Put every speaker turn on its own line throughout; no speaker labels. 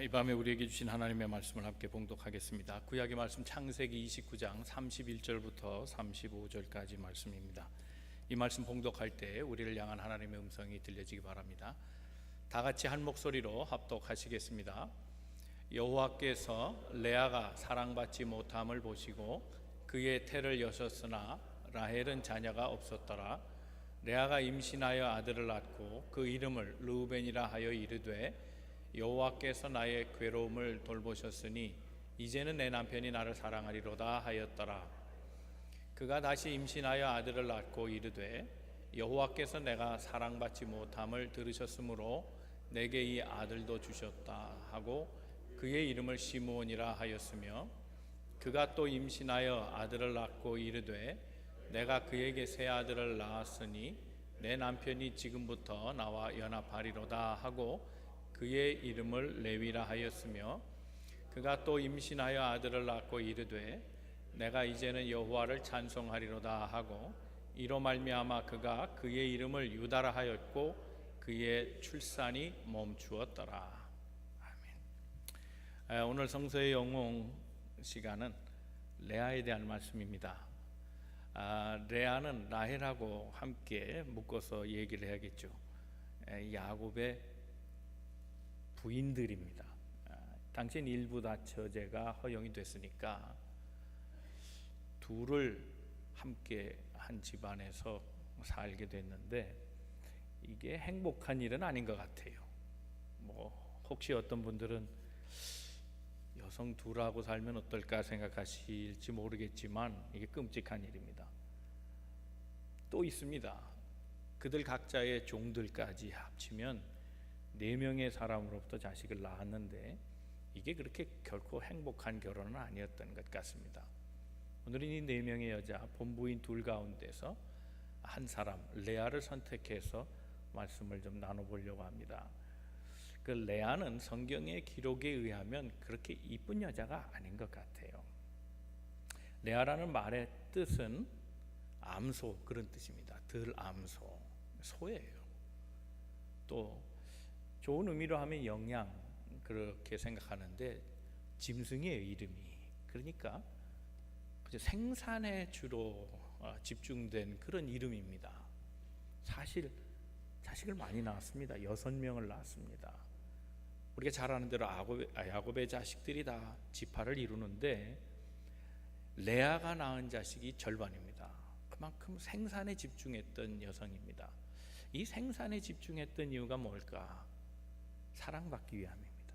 이 밤에 우리에게 주신 하나님의 말씀을 함께 봉독하겠습니다. 구약의 말씀 창세기 29장 31절부터 35절까지 말씀입니다. 이 말씀 봉독할 때 우리를 향한 하나님의 음성이 들려지기 바랍니다. 다 같이 한 목소리로 합독하시겠습니다. 여호와께서 레아가 사랑받지 못함을 보시고 그의 태를 여셨으나 라헬은 자녀가 없었더라. 레아가 임신하여 아들을 낳고 그 이름을 르우벤이라 하여 이르되 여호와께서 나의 괴로움을 돌보셨으니 이제는 내 남편이 나를 사랑하리로다 하였더라. 그가 다시 임신하여 아들을 낳고 이르되 여호와께서 내가 사랑받지 못함을 들으셨으므로 내게 이 아들도 주셨다 하고 그의 이름을 시므온이라 하였으며, 그가 또 임신하여 아들을 낳고 이르되 내가 그에게 새 아들을 낳았으니 내 남편이 지금부터 나와 연합하리로다 하고 그의 이름을 레위라 하였으며, 그가 또 임신하여 아들을 낳고 이르되 내가 이제는 여호와를 찬송하리로다 하고 이로 말미암아 그가 그의 이름을 유다라 하였고 그의 출산이 멈추었더라. 아멘. 오늘 성서의 영웅 시간은 레아에 대한 말씀입니다. 레아는 라헬하고 함께 묶어서 얘기를 해야겠죠. 야곱의 부인들입니다. 당신 일부 다처제가 허용이 됐으니까 둘을 함께 한 집안에서 살게 됐는데 이게 행복한 일은 아닌 것 같아요. 혹시 어떤 분들은 여성 둘하고 살면 어떨까 생각하실지 모르겠지만 이게 끔찍한 일입니다. 또 있습니다. 그들 각자의 종들까지 합치면 4명의 사람으로부터 자식을 낳았는데 이게 그렇게 결코 행복한 결혼은 아니었던 것 같습니다. 오늘은 이 4명의 여자 본부인 둘 가운데서 한 사람 레아를 선택해서 말씀을 좀 나눠보려고 합니다. 그 레아는 성경의 기록에 의하면 그렇게 이쁜 여자가 아닌 것 같아요. 레아라는 말의 뜻은 암소, 그런 뜻입니다. 들암소, 소예요. 또 좋은 의미로 하면 영양, 그렇게 생각하는데 짐승의 이름이, 그러니까 생산에 주로 집중된 그런 이름입니다. 사실 자식을 많이 낳았습니다. 6명을 낳았습니다. 우리가 잘 아는 대로 야곱의 자식들이 다 지파를 이루는데 레아가 낳은 자식이 절반입니다. 그만큼 생산에 집중했던 여성입니다. 이 생산에 집중했던 이유가 뭘까? 사랑받기 위함입니다.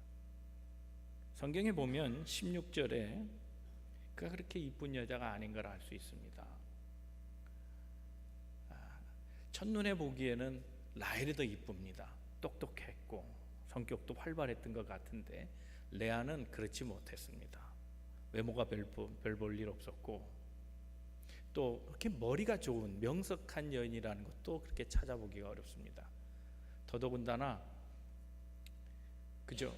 성경에 보면 16절에 그가 그렇게 이쁜 여자가 아닌 걸 알 수 있습니다. 첫눈에 보기에는 라헬이 더 이쁩니다. 똑똑했고 성격도 활발했던 것 같은데 레아는 그렇지 못했습니다. 외모가 별 볼 일 없었고 또 그렇게 머리가 좋은 명석한 여인이라는 것도 그렇게 찾아보기가 어렵습니다. 더더군다나 그죠?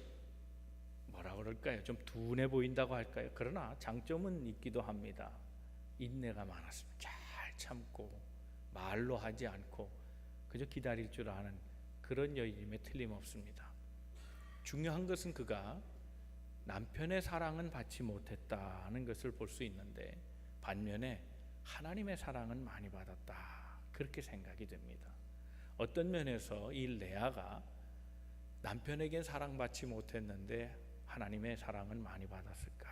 뭐라 그럴까요? 좀 둔해 보인다고 할까요? 그러나 장점은 있기도 합니다. 인내가 많았습니다. 잘 참고 말로 하지 않고 그저 기다릴 줄 아는 그런 여인임에 틀림없습니다. 중요한 것은 그가 남편의 사랑은 받지 못했다는 것을 볼 수 있는데 반면에 하나님의 사랑은 많이 받았다, 그렇게 생각이 됩니다. 어떤 면에서 이 레아가 남편에겐 사랑받지 못했는데 하나님의 사랑은 많이 받았을까?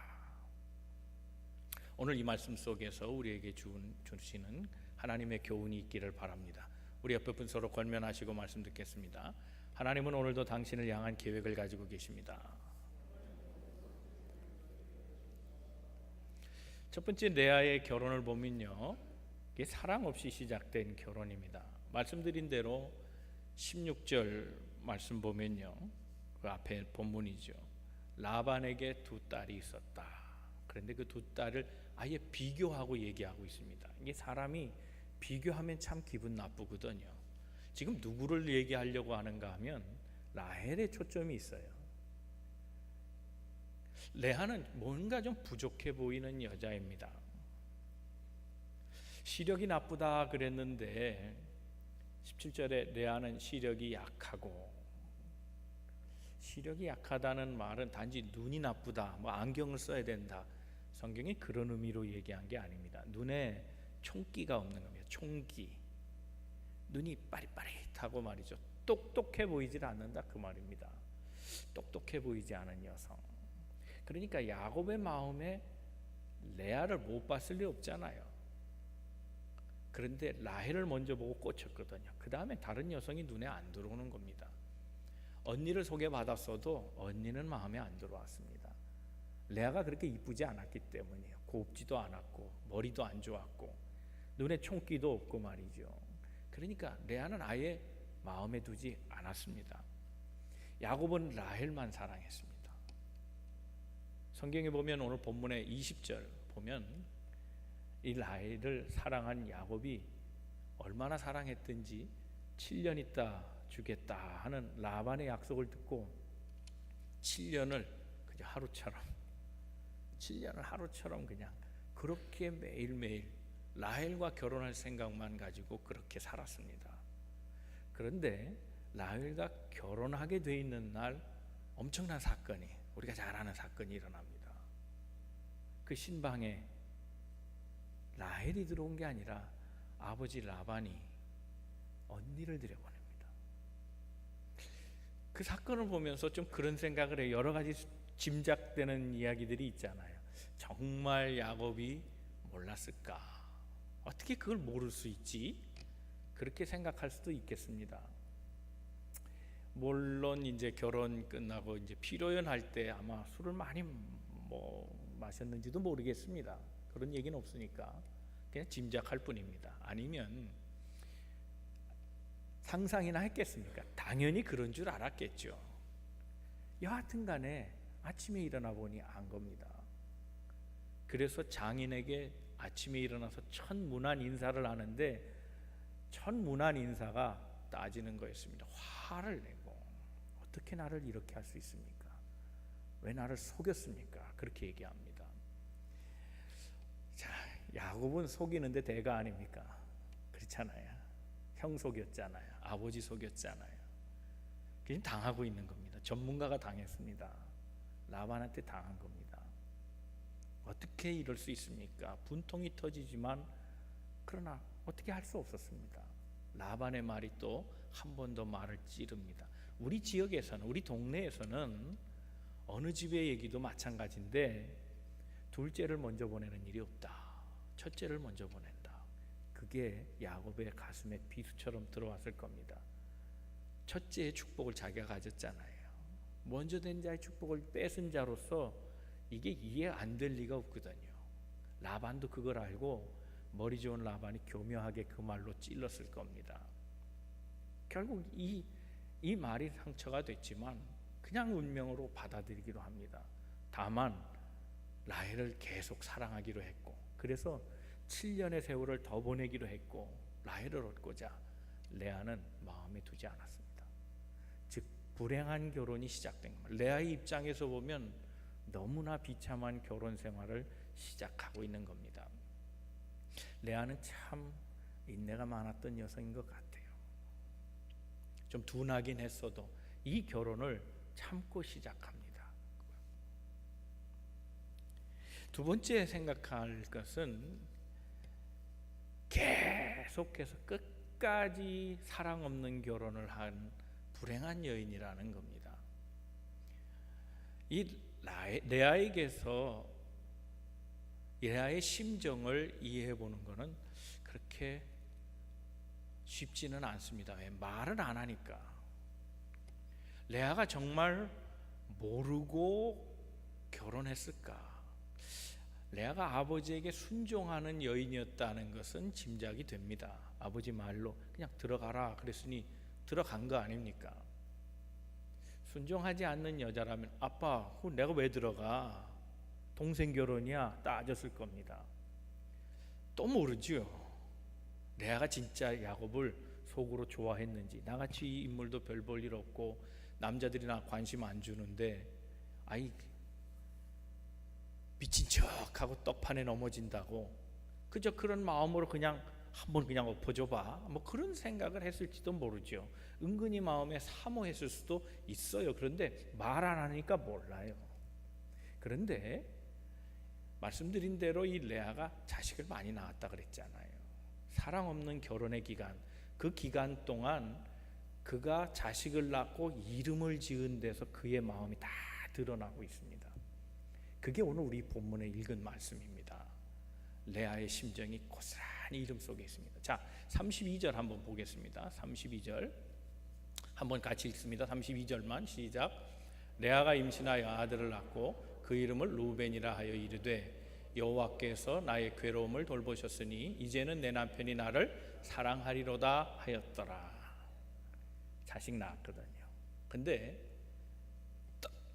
오늘 이 말씀 속에서 우리에게 주시는 하나님의 교훈이 있기를 바랍니다. 우리 옆에 분 서로 권면하시고 말씀 듣겠습니다. 하나님은 오늘도 당신을 향한 계획을 가지고 계십니다. 첫 번째 레아의 결혼을 보면요, 이게 사랑 없이 시작된 결혼입니다. 말씀드린 대로 16절 말씀 보면요, 그 앞에 본문이죠. 라반에게 2딸이 있었다. 그런데 그 2딸을 아예 비교하고 얘기하고 있습니다. 이게 사람이 비교하면 참 기분 나쁘거든요. 지금 누구를 얘기하려고 하는가 하면 라헬에 초점이 있어요. 레아는 뭔가 좀 부족해 보이는 여자입니다. 시력이 나쁘다 그랬는데 17절에 레아는 시력이 약하고 시력이 약하다는 말은 단지 눈이 나쁘다, 뭐 안경을 써야 된다, 성경이 그런 의미로 얘기한 게 아닙니다. 눈에 총기가 없는 겁니다. 총기. 눈이 빠릿빠릿하고 말이죠. 똑똑해 보이질 않는다 그 말입니다. 똑똑해 보이지 않은 여성. 그러니까 야곱의 마음에 레아를 못 봤을 리 없잖아요. 그런데 라헬을 먼저 보고 꽂혔거든요. 그 다음에 다른 여성이 눈에 안 들어오는 겁니다. 언니를 소개받았어도 언니는 마음에 안 들어왔습니다. 레아가 그렇게 이쁘지 않았기 때문이에요. 곱지도 않았고 머리도 안 좋았고 눈에 총기도 없고 말이죠. 그러니까 레아는 아예 마음에 두지 않았습니다. 야곱은 라헬만 사랑했습니다. 성경에 보면 오늘 본문의 20절 보면 이 라헬을 사랑한 야곱이 얼마나 사랑했든지 7년 있다 주겠다 하는 라반의 약속을 듣고 7년을 그냥 하루처럼 그냥 그렇게 매일매일 라헬과 결혼할 생각만 가지고 그렇게 살았습니다. 그런데 라헬과 결혼하게 돼 있는 날 엄청난 사건이, 우리가 잘 아는 사건이 일어납니다. 그 신방에 라헬이 들어온 게 아니라 아버지 라반이 언니를 들여보냅니다. 그 사건을 보면서 좀 그런 생각을 해요. 여러 가지 짐작되는 이야기들이 있잖아요. 정말 야곱이 몰랐을까? 어떻게 그걸 모를 수 있지? 그렇게 생각할 수도 있겠습니다. 물론 이제 결혼 끝나고 이제 피로연할 때 아마 술을 많이 마셨는지도 모르겠습니다. 그런 얘기는 없으니까 그냥 짐작할 뿐입니다. 아니면 상상이나 했겠습니까? 당연히 그런 줄 알았겠죠. 여하튼 간에 아침에 일어나 보니 안 겁니다. 그래서 장인에게 아침에 일어나서 첫 문안 인사를 하는데 첫 문안 인사가 따지는 거였습니다. 화를 내고 어떻게 나를 이렇게 할 수 있습니까? 왜 나를 속였습니까? 그렇게 얘기합니다. 자, 야곱은 속이는데 대가 아닙니까? 그렇잖아요. 형 속였잖아요. 아버지 속였잖아요. 그냥 당하고 있는 겁니다. 전문가가 당했습니다. 라반한테 당한 겁니다. 어떻게 이럴 수 있습니까? 분통이 터지지만 그러나 어떻게 할 수 없었습니다. 라반의 말이 또 한 번 더 말을 찌릅니다. 우리 지역에서는, 우리 동네에서는 어느 집의 얘기도 마찬가지인데 둘째를 먼저 보내는 일이 없다. 첫째를 먼저 보낸다. 그게 야곱의 가슴에 비수처럼 들어왔을 겁니다. 첫째의 축복을 자기가 가졌잖아요. 먼저 된 자의 축복을 뺏은 자로서 이게 이해 안 될 리가 없거든요. 라반도 그걸 알고 머리 좋은 라반이 교묘하게 그 말로 찔렀을 겁니다. 결국 이 말이 상처가 됐지만 그냥 운명으로 받아들이기로 합니다. 다만 라헬을 계속 사랑하기로 했고, 그래서 7년의 세월을 더 보내기로 했고, 라헬을 얻고자 레아는 마음에 두지 않았습니다. 즉 불행한 결혼이 시작된 겁니다. 레아의 입장에서 보면 너무나 비참한 결혼 생활을 시작하고 있는 겁니다. 레아는 참 인내가 많았던 여성인 것 같아요. 좀 둔하긴 했어도 이 결혼을 참고 시작합니다. 두 번째 생각할 것은 계속해서 끝까지 사랑 없는 결혼을 한 불행한 여인이라는 겁니다. 이 레아에게서 레아의 심정을 이해해 보는 것은 그렇게 쉽지는 않습니다. 왜? 말을 안 하니까. 레아가 정말 모르고 결혼했을까? 레아가 아버지에게 순종하는 여인이었다는 것은 짐작이 됩니다. 아버지 말로 그냥 들어가라 그랬으니 들어간 거 아닙니까? 순종하지 않는 여자라면 아빠, 내가 왜 들어가? 동생 결혼이야 따졌을 겁니다. 또 모르죠. 레아가 진짜 야곱을 속으로 좋아했는지. 나같이 이 인물도 별 볼 일 없고 남자들이 나 관심 안 주는데 아이 미친 척하고 떡판에 넘어진다고 그저 그런 마음으로 그냥 한번 그냥 엎어줘봐, 뭐 그런 생각을 했을지도 모르죠. 은근히 마음에 사모했을 수도 있어요. 그런데 말 안 하니까 몰라요. 그런데 말씀드린 대로 이 레아가 자식을 많이 낳았다 그랬잖아요. 사랑 없는 결혼의 기간, 그 기간 동안 그가 자식을 낳고 이름을 지은 데서 그의 마음이 다 드러나고 있습니다. 그게 오늘 우리 본문에 읽은 말씀입니다. 레아의 심정이 고스란히 이름 속에 있습니다. 자, 32절 한번 보겠습니다. 32절 한번 같이 읽습니다. 32절만 시작. 레아가 임신하여 아들을 낳고 그 이름을 루벤이라 하여 이르되 여호와께서 나의 괴로움을 돌보셨으니 이제는 내 남편이 나를 사랑하리로다 하였더라. 자식 낳았거든요. 근데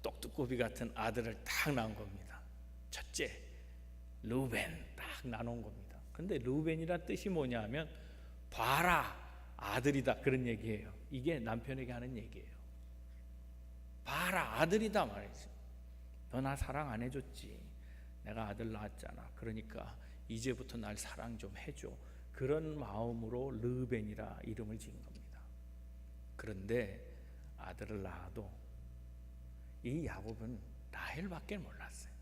똑똑고비 같은 아들을 딱 낳은 겁니다. 첫째 루벤 딱 나눈 겁니다. 근데 루벤이란 뜻이 뭐냐 하면 봐라 아들이다, 그런 얘기예요. 이게 남편에게 하는 얘기예요. 봐라 아들이다 말이지. 너 나 사랑 안 해줬지. 내가 아들 낳았잖아. 그러니까 이제부터 날 사랑 좀 해줘. 그런 마음으로 르벤이라 이름을 지은 겁니다. 그런데 아들을 낳아도 이 야곱은 라헬밖에 몰랐어요.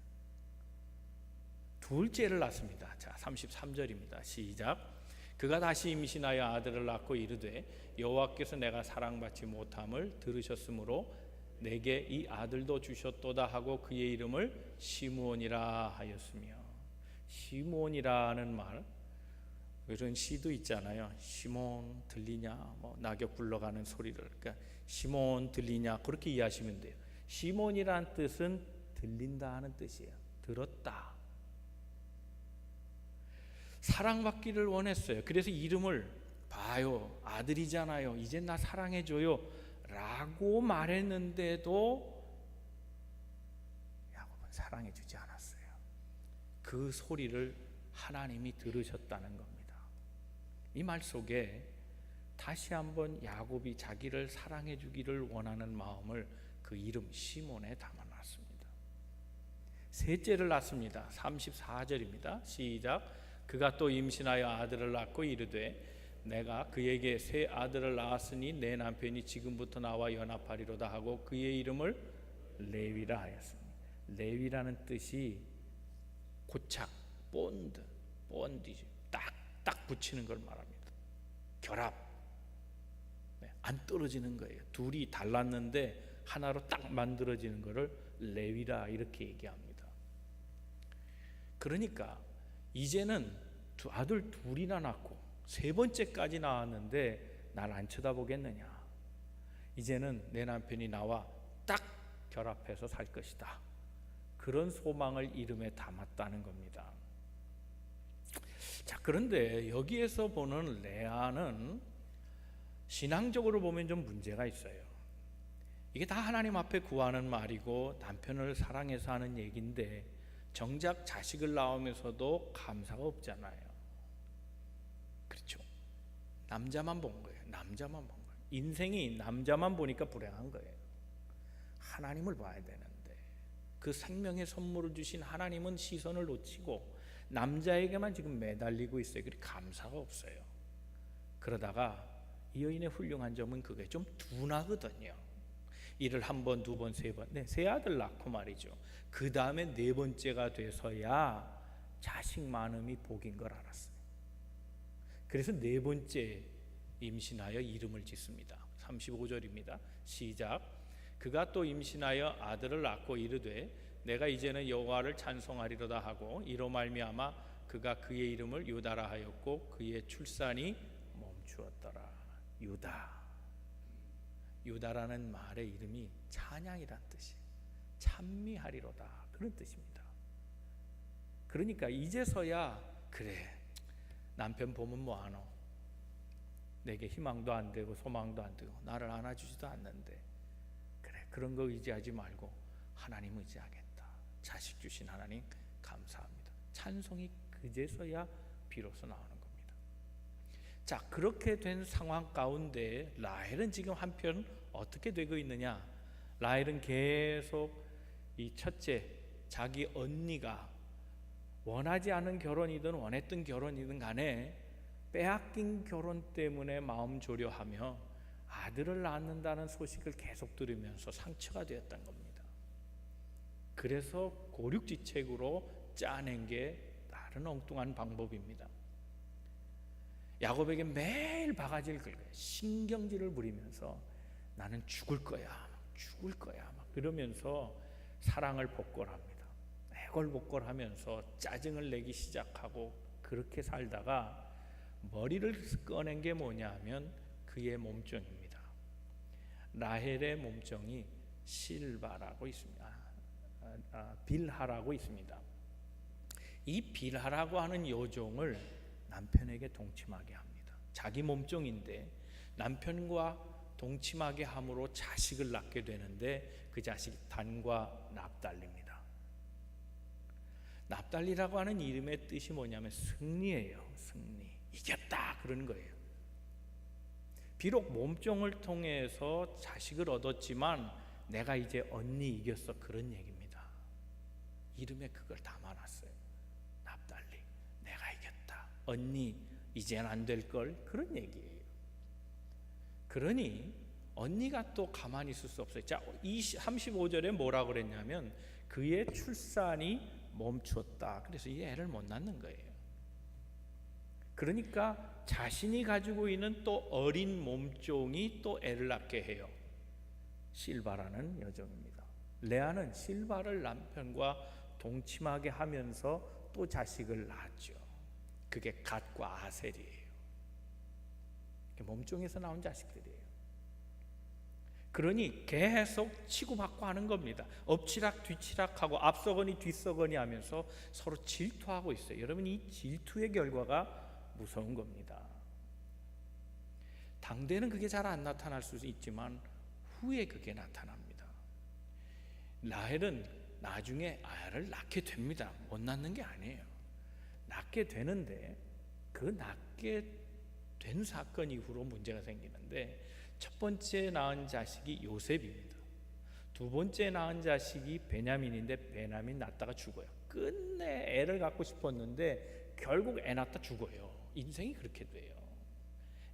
둘째를 낳습니다. 자, 33절입니다. 시작. 그가 다시 임신하여 아들을 낳고 이르되 여호와께서 내가 사랑받지 못함을 들으셨으므로 내게 이 아들도 주셨도다 하고 그의 이름을 시므온이라 하였으며. 시므온이라는 말, 이런 시도 있잖아요. 시몬 들리냐, 뭐 낙엽 굴러가는 소리를, 그러니까 시몬 들리냐 그렇게 이해하시면 돼요. 시몬이란 뜻은 들린다 하는 뜻이에요. 들었다. 사랑받기를 원했어요. 그래서 이름을 봐요, 아들이잖아요, 이제 나 사랑해줘요 라고 말했는데도 야곱은 사랑해주지 않았어요. 그 소리를 하나님이 들으셨다는 겁니다. 이 말 속에 다시 한번 야곱이 자기를 사랑해주기를 원하는 마음을 그 이름 시몬에 담아놨습니다. 셋째를 낳습니다. 34절입니다. 시작. 그가 또 임신하여 아들을 낳고 이르되 내가 그에게 새 아들을 낳았으니 내 남편이 지금부터 나와 연합하리로다 하고 그의 이름을 레위라 하였습니다. 레위라는 뜻이 고착, 본디지, 딱 붙이는 걸 말합니다. 결합, 안 떨어지는 거예요. 둘이 달랐는데 하나로 딱 만들어지는 것을 레위라 이렇게 얘기합니다. 그러니까 이제는 아들 둘이나 낳고 세 번째까지 낳았는데 날 안 쳐다보겠느냐. 이제는 내 남편이 나와 딱 결합해서 살 것이다. 그런 소망을 이름에 담았다는 겁니다. 자, 그런데 여기에서 보는 레아는 신앙적으로 보면 좀 문제가 있어요. 이게 다 하나님 앞에 구하는 말이고 남편을 사랑해서 하는 얘기인데 정작 자식을 낳으면서도 감사가 없잖아요. 그렇죠? 남자만 본 거예요. 남자만 본 거예요. 인생이 남자만 보니까 불행한 거예요. 하나님을 봐야 되는데 그 생명의 선물을 주신 하나님은 시선을 놓치고 남자에게만 지금 매달리고 있어요. 그렇게 감사가 없어요. 그러다가 이 여인의 훌륭한 점은 그게 좀 둔하거든요. 이를 한 번, 두 번, 세 번, 세 아들 낳고 말이죠. 그 다음에 네 번째가 돼서야 자식 많음이 복인 걸 알았어요. 그래서 네 번째 임신하여 이름을 짓습니다. 35절입니다. 시작. 그가 또 임신하여 아들을 낳고 이르되 내가 이제는 여호와를 찬송하리로다 하고 이로 말미암아 그가 그의 이름을 유다라 하였고 그의 출산이 멈추었더라. 유다라는 말의 이름이 찬양이란 뜻이에요. 찬미하리로다 그런 뜻입니다. 그러니까 이제서야 그래, 남편 보면 뭐하노, 내게 희망도 안 되고 소망도 안 되고 나를 안아주지도 않는데 그래, 그런 거 의지하지 말고 하나님 의지하겠다. 자식 주신 하나님 감사합니다. 찬송이 그제서야 비로소 나오는 겁니다. 자, 그렇게 된 상황 가운데 라헬은 지금 한편 어떻게 되고 있느냐. 라헬은 계속 이 첫째 자기 언니가 원하지 않은 결혼이든 원했던 결혼이든 간에 빼앗긴 결혼 때문에 마음 조려하며 아들을 낳는다는 소식을 계속 들으면서 상처가 되었던 겁니다. 그래서 고륙지책으로 짜낸 게 다른 엉뚱한 방법입니다. 야곱에게 매일 바가지를 긁어요. 신경질을 부리면서 나는 죽을 거야 막 그러면서 사랑을 복걸합니다. 애걸복걸하면서 짜증을 내기 시작하고 그렇게 살다가 머리를 꺼낸 게 뭐냐면 그의 몸종입니다. 라헬의 몸종이 실바라고 있습니다. 빌하라고 있습니다. 이 빌하라고 하는 여종을 남편에게 동침하게 합니다. 자기 몸종인데 남편과 동침하게 함으로 자식을 낳게 되는데 그 자식이 단과 납달리입니다. 납달리라고 하는 이름의 뜻이 뭐냐면 승리예요. 승리, 이겼다 그러는 거예요. 비록 몸종을 통해서 자식을 얻었지만 내가 이제 언니 이겼어 그런 얘기입니다. 이름에 그걸 담아놨어요. 납달리, 내가 이겼다. 언니 이젠 안 될걸 그런 얘기예요. 그러니 언니가 또 가만히 있을 수 없어요. 자, 35절에 뭐라 그랬냐면 그의 출산이 멈췄다. 그래서 이 애를 못 낳는 거예요. 그러니까 자신이 가지고 있는 또 어린 몸종이 또 애를 낳게 해요. 실바라는 여종입니다. 레아는 실바를 남편과 동침하게 하면서 또 자식을 낳았죠. 그게 갓과 아셀이에요. 몸종에서 나온 자식들이에요. 그러니 계속 치고받고 하는 겁니다. 엎치락 뒤치락하고 앞서거니 뒤서거니 하면서 서로 질투하고 있어요. 여러분, 이 질투의 결과가 무서운 겁니다. 당대는 그게 잘 안 나타날 수 있지만 후에 그게 나타납니다. 라헬은 나중에 아이를 낳게 됩니다. 못 낳는 게 아니에요. 낳게 되는데 그 낳게 된 사건 이후로 문제가 생기는데, 첫 번째 낳은 자식이 요셉입니다. 두 번째 낳은 자식이 베냐민인데 베냐민 낳다가 죽어요. 끝내 애를 갖고 싶었는데 결국 애 낳다 죽어요. 인생이 그렇게 돼요.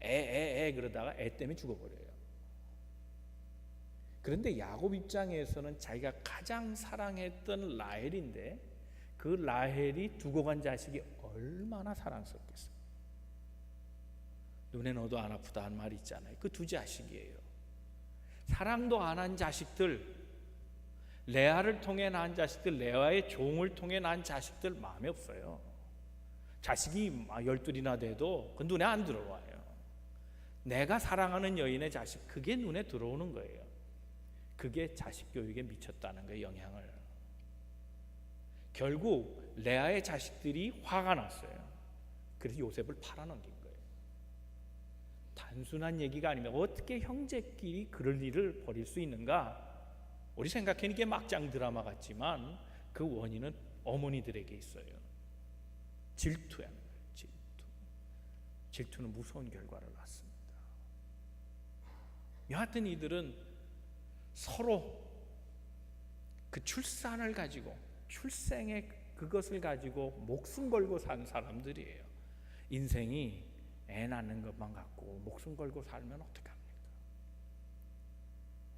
애 그러다가 애 때문에 죽어버려요. 그런데 야곱 입장에서는 자기가 가장 사랑했던 라헬인데 그 라헬이 두고 간 자식이 얼마나 사랑스럽겠어요. 눈에 넣어도 안 아프다 한 말 있잖아요. 그 두 자식이에요. 사랑도 안 한 자식들, 레아를 통해 낳은 자식들, 레아의 종을 통해 낳은 자식들 마음에 없어요. 자식이 12이나 돼도 그 눈에 안 들어와요. 내가 사랑하는 여인의 자식, 그게 눈에 들어오는 거예요. 그게 자식 교육에 미쳤다는 거예요, 영향을. 결국 레아의 자식들이 화가 났어요. 그래서 요셉을 팔아넘긴 거예요. 단순한 얘기가 아니면 어떻게 형제끼리 그럴 일을 벌일 수 있는가? 우리 생각하는 게 막장 드라마 같지만 그 원인은 어머니들에게 있어요. 질투야. 질투는 무서운 결과를 낳습니다. 여하튼 이들은 서로 그 출산을 가지고, 출생의 그것을 가지고 목숨 걸고 산 사람들이에요. 인생이 애 낳는 것만 갖고 목숨 걸고 살면 어떡합니까?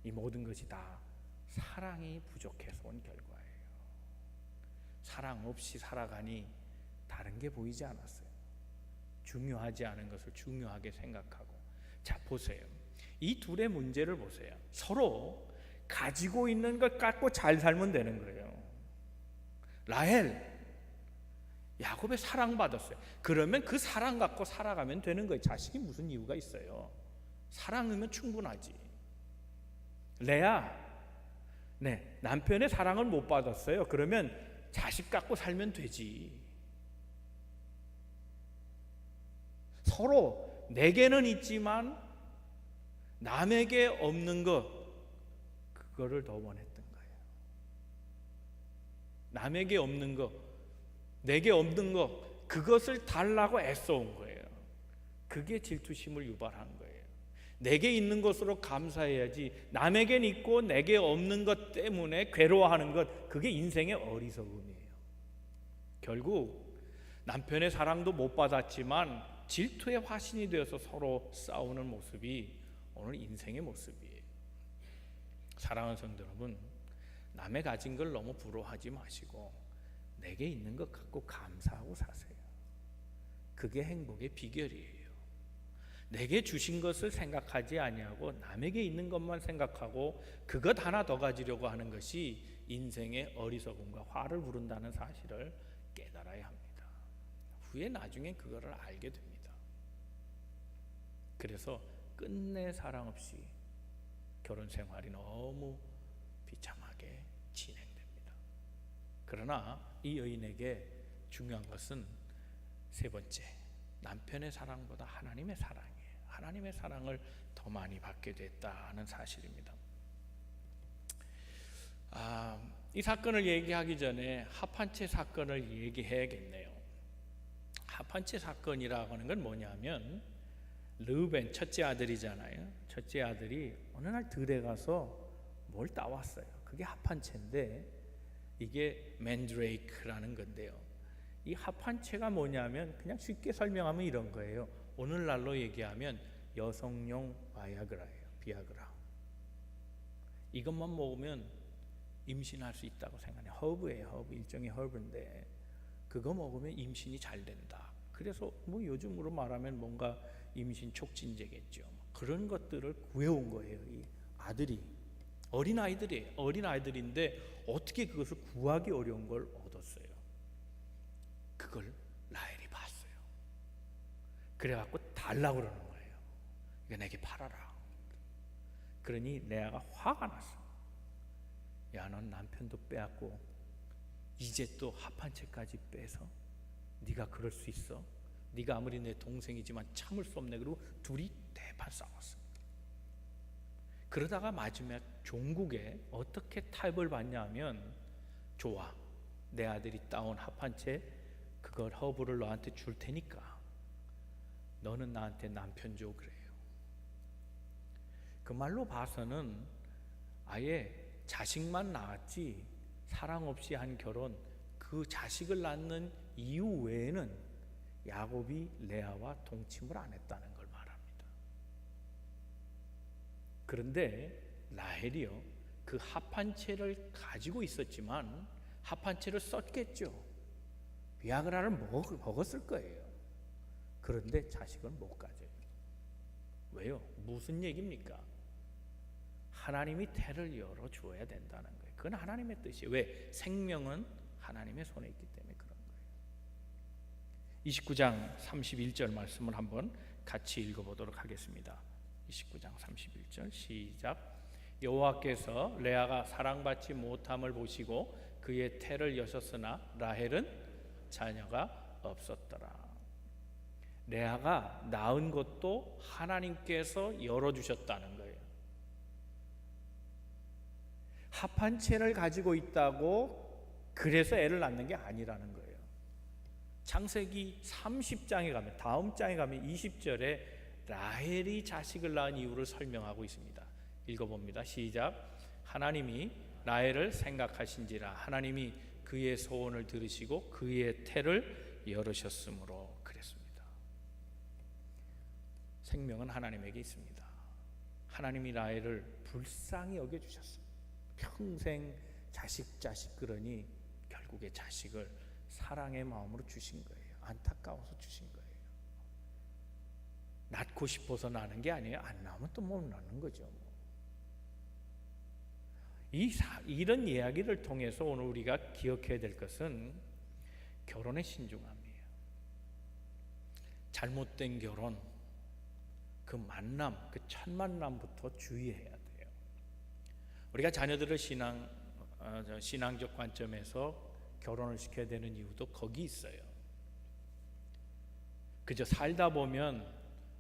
이 모든 것이 다 사랑이 부족해서 온 결과예요. 사랑 없이 살아가니 다른 게 보이지 않았어요. 중요하지 않은 것을 중요하게 생각하고. 자, 보세요. 이 둘의 문제를 보세요. 서로 가지고 있는 것 갖고 잘 살면 되는 거예요. 라헬, 야곱의 사랑받았어요. 그러면 그 사랑 갖고 살아가면 되는 거예요. 자식이 무슨 이유가 있어요? 사랑이면 충분하지. 레아, 남편의 사랑을 못 받았어요. 그러면 자식 갖고 살면 되지. 서로 내게는 있지만 남에게 없는 것, 그거를 더 원했던 거예요. 남에게 없는 것, 내게 없는 것, 그것을 달라고 애써온 거예요. 그게 질투심을 유발한 거예요. 내게 있는 것으로 감사해야지 남에겐 있고 내게 없는 것 때문에 괴로워하는 것, 그게 인생의 어리석음이에요. 결국 남편의 사랑도 못 받았지만 질투의 화신이 되어서 서로 싸우는 모습이 오늘 인생의 모습이에요. 사랑하는 성도 여러분, 남의 가진 걸 너무 부러워하지 마시고 내게 있는 것 갖고 감사하고 사세요. 그게 행복의 비결이에요. 내게 주신 것을 생각하지 아니하고 남에게 있는 것만 생각하고 그것 하나 더 가지려고 하는 것이 인생의 어리석음과 화를 부른다는 사실을 깨달아야 합니다. 후에 나중에 그거를 알게 됩니다. 그래서 끝내 사랑 없이 결혼 생활이 너무 비참하게 진행됩니다. 그러나 이 여인에게 중요한 것은 세 번째, 남편의 사랑보다 하나님의 사랑이에요. 하나님의 사랑을 더 많이 받게 됐다는 사실입니다. 이 사건을 얘기하기 전에 합한채 사건을 얘기해야겠네요. 합한채 사건이라고 하는 건 뭐냐면, 르우벤 첫째 아들이잖아요. 첫째 아들이 어느 날 들에 가서 뭘 따왔어요. 그게 합한채인데 이게 맨드레이크라는 건데요. 이 합한채가 뭐냐면 그냥 쉽게 설명하면 이런 거예요. 오늘날로 얘기하면 여성용 바이아그라예요. 비아그라. 이것만 먹으면 임신할 수 있다고 생각해요. 허브예요. 허브, 일종의 허브인데 그거 먹으면 임신이 잘 된다. 그래서 뭐 요즘으로 말하면 뭔가 임신 촉진제겠죠. 그런 것들을 구해온 거예요. 이 아들이 어린아이들인데 어떻게 그것을 구하기 어려운 걸 얻었어요. 그걸 라헬이 봤어요. 그래갖고 달라고 그러는 거예요. 이거 내게 팔아라. 그러니 레아가 화가 났어. 야, 넌 남편도 빼앗고 이제 또 합한채까지 빼서 네가 그럴 수 있어? 네가 아무리 내 동생이지만 참을 수 없네. 그리고 둘이 대판 싸웠어. 그러다가 마지막 종국에 어떻게 타협을 받냐 하면, 좋아, 내 아들이 따온 합한채 그걸 허브를 너한테 줄 테니까 너는 나한테 남편 줘. 그래요. 그 말로 봐서는 아예 자식만 낳았지 사랑 없이 한 결혼, 그 자식을 낳는 이유 외에는 야곱이 레아와 동침을 안 했다는 걸 말합니다. 그런데 라헬이요, 그 합한채를 가지고 있었지만 합한채를 썼겠죠. 비아그라를 먹었을 거예요. 그런데 자식을 못 가져요. 왜요? 무슨 얘기입니까? 하나님이 태를 열어주어야 된다는 거예요. 그건 하나님의 뜻이에요. 왜? 생명은 하나님의 손에 있기 때문에 그런 거예요. 29장 31절 말씀을 한번 같이 읽어보도록 하겠습니다. 29장 31절 시작. 여호와께서 레아가 사랑받지 못함을 보시고 그의 태를 여셨으나 라헬은 자녀가 없었더라. 레아가 낳은 것도 하나님께서 열어주셨다는 거예요. 합한채를 가지고 있다고 그래서 애를 낳는 게 아니라는 거예요. 창세기 30장에 가면, 다음 장에 가면 20절에 라헬이 자식을 낳은 이유를 설명하고 있습니다. 읽어봅니다. 시작. 하나님이 라헬을 생각하신지라 하나님이 그의 소원을 들으시고 그의 태를 열으셨으므로 그랬습니다. 생명은 하나님에게 있습니다. 하나님이 라헬을 불쌍히 여겨주셨어요. 평생 자식 그러니 결국에 자식을 사랑의 마음으로 주신 거예요. 안타까워서 주신 거예요. 낳고 싶어서 낳는 게 아니에요. 안 낳으면 또 못 낳는 거죠. 이런 이야기를 통해서 오늘 우리가 기억해야 될 것은 결혼의 신중함이에요. 잘못된 결혼, 그 만남, 그 첫 만남부터 주의해야 돼요. 우리가 자녀들을 신앙적 관점에서 결혼을 시켜야 되는 이유도 거기 있어요. 그저 살다 보면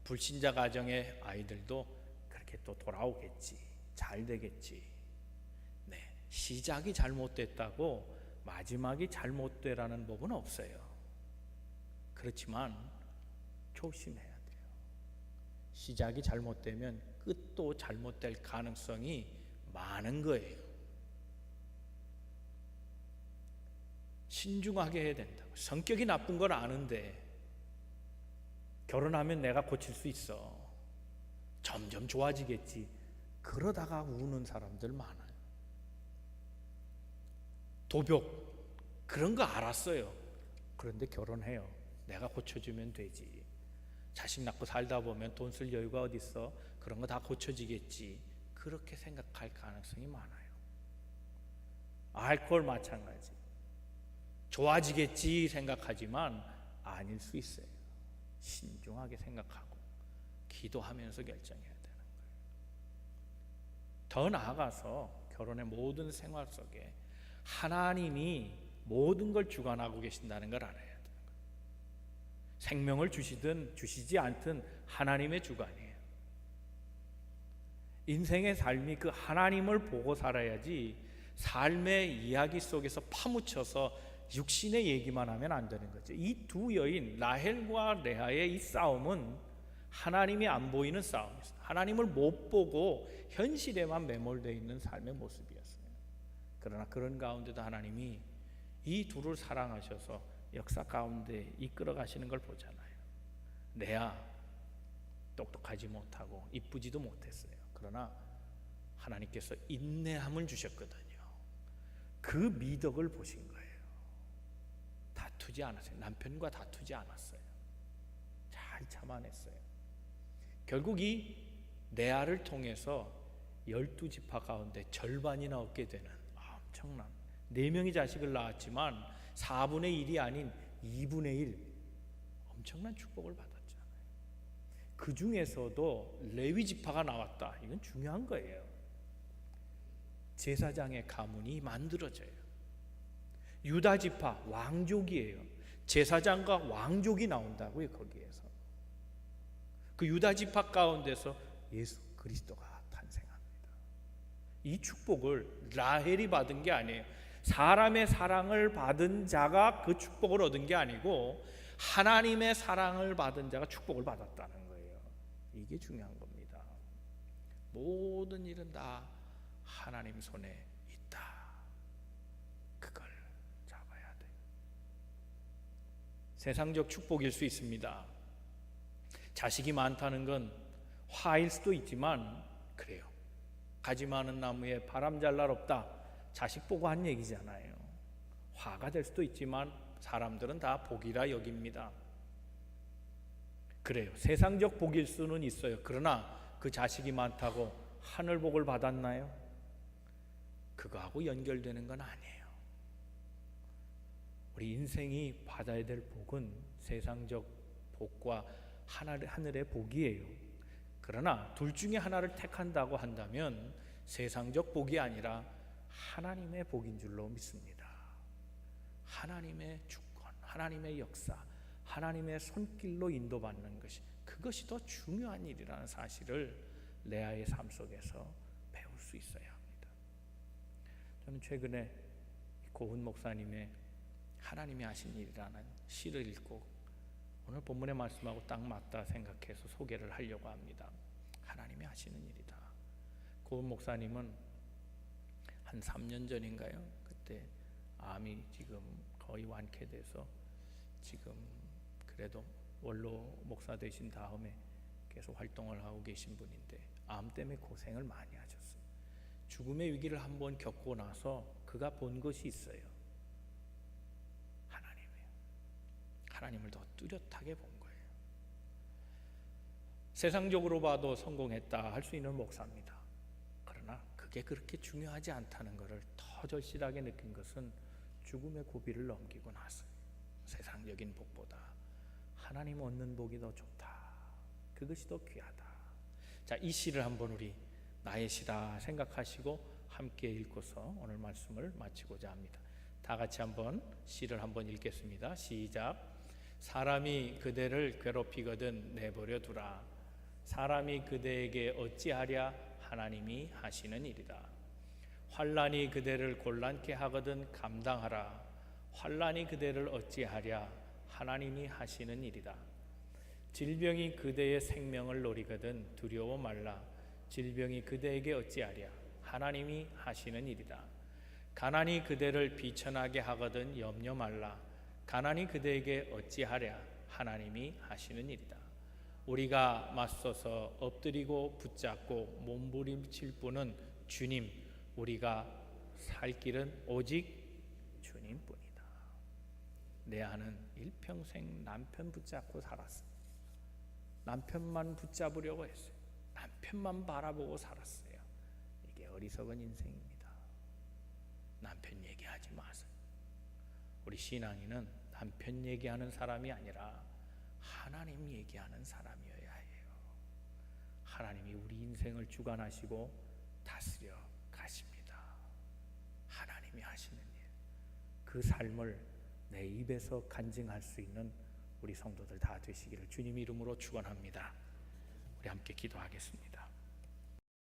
불신자 가정의 아이들도 그렇게 또 돌아오겠지, 잘 되겠지. 네, 시작이 잘못됐다고 마지막이 잘못되라는 법은 없어요. 그렇지만 조심해야 돼요. 시작이 잘못되면 끝도 잘못될 가능성이 많은 거예요. 신중하게 해야 된다고. 성격이 나쁜 걸 아는데 결혼하면 내가 고칠 수 있어. 점점 좋아지겠지. 그러다가 우는 사람들 많아요. 도벽 그런 거 알았어요. 그런데 결혼해요. 내가 고쳐주면 되지. 자식 낳고 살다 보면 돈 쓸 여유가 어디 있어? 그런 거 다 고쳐지겠지. 그렇게 생각할 가능성이 많아요. 알코올 마찬가지. 좋아지겠지 생각하지만 아닐 수 있어요. 신중하게 생각하고 기도하면서 결정해야 되는 거예요. 더 나아가서 결혼의 모든 생활 속에 하나님이 모든 걸 주관하고 계신다는 걸 알아야 돼요. 생명을 주시든 주시지 않든 하나님의 주관이에요. 인생의 삶이 그 하나님을 보고 살아야지 삶의 이야기 속에서 파묻혀서 육신의 얘기만 하면 안 되는 거죠. 이 두 여인 라헬과 레아의 이 싸움은 하나님이 안 보이는 싸움이었어요. 하나님을 못 보고 현실에만 매몰되어 있는 삶의 모습이었어요. 그러나 그런 가운데도 하나님이 이 둘을 사랑하셔서 역사 가운데 이끌어 가시는 걸 보잖아요. 레아 똑똑하지 못하고 이쁘지도 못했어요. 그러나 하나님께서 인내함을 주셨거든요. 그 미덕을 보신 거예요. 다투지 않았어요. 남편과 다투지 않았어요. 잘 참아냈어요. 결국 이 레아를 통해서 12지파 가운데 절반이나 얻게 되는 엄청난 4명의 자식을 낳았지만 4분의 1이 아닌 2분의 1 엄청난 축복을 받았잖아요. 그 중에서도 레위 지파가 나왔다. 이건 중요한 거예요. 제사장의 가문이 만들어져요. 유다 지파 왕족이에요. 제사장과 왕족이 나온다고요. 거기에서 그 유다 지파 가운데서 예수 그리스도가 탄생합니다. 이 축복을 라헬이 받은 게 아니에요. 사람의 사랑을 받은 자가 그 축복을 얻은 게 아니고 하나님의 사랑을 받은 자가 축복을 받았다는 거예요. 이게 중요한 겁니다. 모든 일은 다 하나님 손에 있다. 그걸 잡아야 돼요. 세상적 축복일 수 있습니다. 자식이 많다는 건 화일 수도 있지만 그래요. 가지 많은 나무에 바람 잘 날 없다. 자식 보고 한 얘기잖아요. 화가 될 수도 있지만 사람들은 다 복이라 여깁니다. 그래요. 세상적 복일 수는 있어요. 그러나 그 자식이 많다고 하늘 복을 받았나요? 그거하고 연결되는 건 아니에요. 우리 인생이 받아야 될 복은 세상적 복과 하늘의 복이에요. 그러나 둘 중에 하나를 택한다고 한다면 세상적 복이 아니라 하나님의 복인 줄로 믿습니다. 하나님의 주권, 하나님의 역사, 하나님의 손길로 인도받는 것이 그것이 더 중요한 일이라는 사실을 레아의 삶 속에서 배울 수 있어야 합니다. 저는 최근에 고훈 목사님의 하나님이 하신 일이라는 시를 읽고 오늘 본문의 말씀하고 딱 맞다 생각해서 소개를 하려고 합니다. 하나님이 하시는 일이다. 고훈 목사님은 한 3년 전인가요? 그때 암이 지금 거의 완쾌돼서 지금 그래도 원로 목사 되신 다음에 계속 활동을 하고 계신 분인데 암 때문에 고생을 많이 하셨어요. 죽음의 위기를 한번 겪고 나서 그가 본 것이 있어요. 하나님이에요. 하나님을 더 뚜렷하게 본 거예요. 세상적으로 봐도 성공했다 할 수 있는 목사입니다. 그러나 그게 그렇게 중요하지 않다는 것을 더 절실하게 느낀 것은 죽음의 고비를 넘기고 나서 세상적인 복보다 하나님 얻는 복이 더 좋다. 그것이 더 귀하다. 자, 이 시를 한번 우리 나의 시다 생각하시고 함께 읽고서 오늘 말씀을 마치고자 합니다. 다 같이 한번 시를 한번 읽겠습니다. 시작. 사람이 그대를 괴롭히거든 내버려 두라. 사람이 그대에게 어찌하랴 하나님이 하시는 일이다. 환난이 그대를 곤란케 하거든 감당하라. 환난이 그대를 어찌하랴 하나님이 하시는 일이다. 질병이 그대의 생명을 노리거든 두려워 말라. 질병이 그대에게 어찌하랴 하나님이 하시는 일이다. 가난이 그대를 비천하게 하거든 염려 말라. 가난이 그대에게 어찌하랴 하나님이 하시는 일이다. 우리가 맞서서 엎드리고 붙잡고 몸부림칠 분은 주님, 우리가 살 길은 오직 주님뿐이다. 내 아는 일평생 남편 붙잡고 살았어. 남편만 붙잡으려고 했어요. 남편만 바라보고 살았어요. 이게 어리석은 인생입니다. 남편 얘기하지 마세요. 우리 신앙인은 남편 얘기하는 사람이 아니라 하나님 얘기하는 사람이어야 해요. 하나님이 우리 인생을 주관하시고 다스려 가십니다. 하나님이 하시는 일, 그 삶을 내 입에서 간증할 수 있는 우리 성도들 다 되시기를 주님 이름으로 축원합니다. 우리 함께 기도하겠습니다.